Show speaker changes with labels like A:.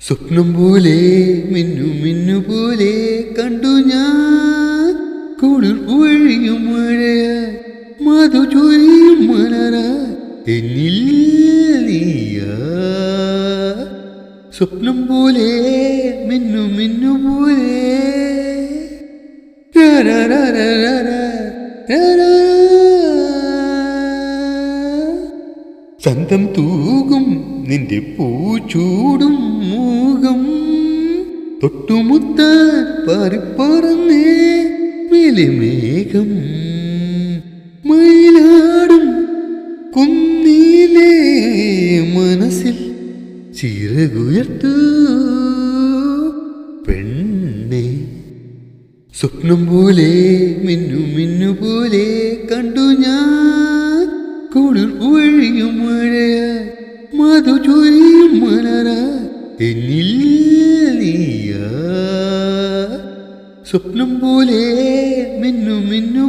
A: സ്വപ്നം പോലെ മിന്നു മിന്നു പോലെ കണ്ടു ഞാൻ കുളിർ പൊഴിയും മഴയായി മധു ചൊരിയും മലരായി എന്നിൽ നീയാ. സ്വപ്നം പോലെ മിന്നു മിന്നു പോലെ സന്തം തൂകും നിന്റെ പൂച്ചൂടും മൂകം തൊട്ടുമുത്താൻ പാറിപ്പറന്നേ മേഘം മയിലാടും കുന്നിലേ മനസ്സിൽ ചിറകുയർത്തു പെണ്ണേ. സ്വപ്നം പോലെ മിന്നു മിന്നു പോലെ കണ്ടു ഞാൻ കുളിർ പൊഴിയും മഴയായി മധു ചൊരിയും മലരായി എന്നിൽ നീയാ. സ്വപ്നം പോലെ മിന്നു മിന്നു